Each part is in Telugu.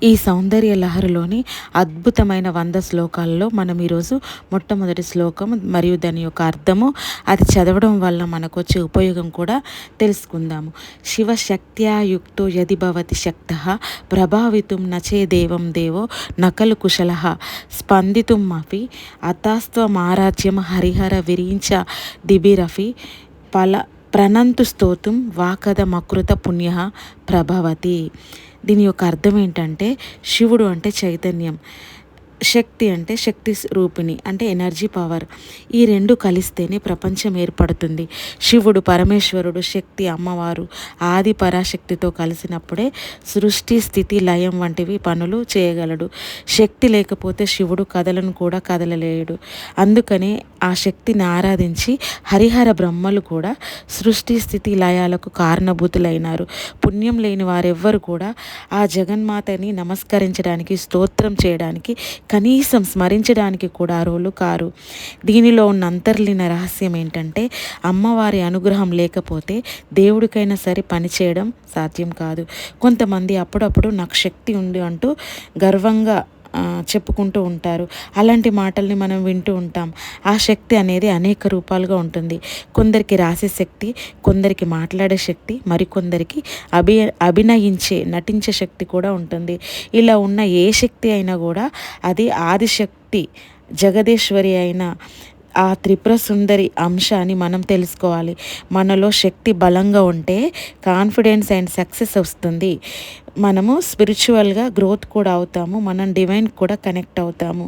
ఈ సౌందర్య లహరిలోని అద్భుతమైన 100 శ్లోకాల్లో మనం ఈరోజు మొట్టమొదటి శ్లోకం మరియు దాని యొక్క అర్థము, అది చదవడం వల్ల మనకు వచ్చే ఉపయోగం కూడా తెలుసుకుందాము. శివశక్త్యా యుక్తో యది భవతి శక్తః ప్రభావితుం నచే దేవం దేవో నకలు కుశలః స్పందితుం అపి అతాస్త్వమారాజ్యం హరిహర విరించ దిబిరఫి ప్రణంతు స్తోతుం వాకద మకృత పుణ్య ప్రభవతి. దీని యొక్క అర్థం ఏంటంటే, శివుడు అంటే చైతన్యం, శక్తి అంటే శక్తి రూపిణి అంటే ఎనర్జీ పవర్. ఈ రెండు కలిస్తేనే ప్రపంచం ఏర్పడుతుంది. శివుడు పరమేశ్వరుడు, శక్తి అమ్మవారు ఆది పరాశక్తితో కలిసినప్పుడే సృష్టి స్థితి లయం వంటివి పనులు చేయగలడు. శక్తి లేకపోతే శివుడు కథలను కూడా కదలలేడు. అందుకనే ఆ శక్తిని ఆరాధించి హరిహర బ్రహ్మలు కూడా సృష్టి స్థితి లయాలకు కారణభూతులైనారు. పుణ్యం లేని వారెవ్వరు కూడా ఆ జగన్మాతని నమస్కరించడానికి, స్తోత్రం చేయడానికి, కనీసం స్మరించడానికి కూడా అర్హులు కారు. దీనిలో ఉన్న అంతర్లీన రహస్యం ఏంటంటే, అమ్మవారి అనుగ్రహం లేకపోతే దేవుడికైనా సరే పనిచేయడం సాధ్యం కాదు. కొంతమంది అప్పుడప్పుడు నాకు శక్తి ఉంది అంటూ గర్వంగా చెప్పుకుంటూ ఉంటారు. అలాంటి మాటల్ని మనం వింటూ ఉంటాం. ఆ శక్తి అనేది అనేక రూపాలుగా ఉంటుంది. కొందరికి రాసే శక్తి, కొందరికి మాట్లాడే శక్తి, మరికొందరికి అభినయించే నటించే శక్తి కూడా ఉంటుంది. ఇలా ఉన్న ఏ శక్తి అయినా కూడా అది ఆదిశక్తి జగదీశ్వరి అయిన ఆ త్రిపుర సుందరి అంశ అని మనం తెలుసుకోవాలి. మనలో శక్తి బలంగా ఉంటే కాన్ఫిడెన్స్ అండ్ సక్సెస్ వస్తుంది. మనము స్పిరిచువల్గా గ్రోత్ కూడా అవుతాము, మనం డివైన్ కూడా కనెక్ట్ అవుతాము.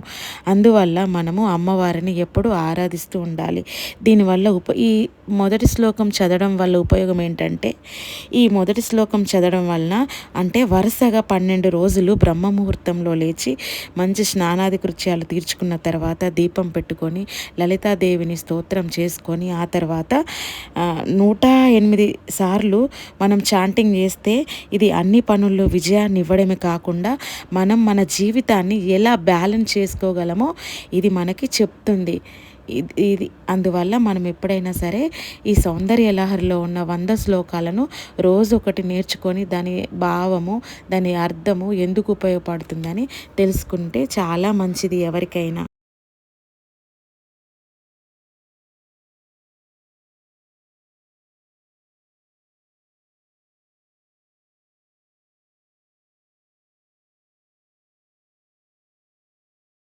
అందువల్ల మనము అమ్మవారిని ఎప్పుడూ ఆరాధిస్తూ ఉండాలి. దీనివల్ల ఈ మొదటి శ్లోకం చదవడం వల్ల ఉపయోగం ఏంటంటే, ఈ మొదటి శ్లోకం చదవడం వలన అంటే వరుసగా 12 రోజులు బ్రహ్మ ముహూర్తంలో లేచి మంచి స్నానాది కృత్యాలు తీర్చుకున్న తర్వాత దీపం పెట్టుకొని లలితాదేవిని స్తోత్రం చేసుకొని ఆ తర్వాత 108 సార్లు మనం చాంటింగ్ చేస్తే ఇది అన్ని పనుల్లో విజయాన్ని ఇవ్వడమే కాకుండా మనం మన జీవితాన్ని ఎలా బ్యాలెన్స్ చేసుకోగలమో ఇది మనకి చెప్తుంది. ఇది అందువల్ల మనం ఎప్పుడైనా సరే ఈ సౌందర్య లహరిలో ఉన్న 100 శ్లోకాలను రోజు ఒకటి నేర్చుకొని దాని భావము, దాని అర్థము ఎందుకు ఉపయోగపడుతుందని తెలుసుకుంటే చాలా మంచిది ఎవరికైనా.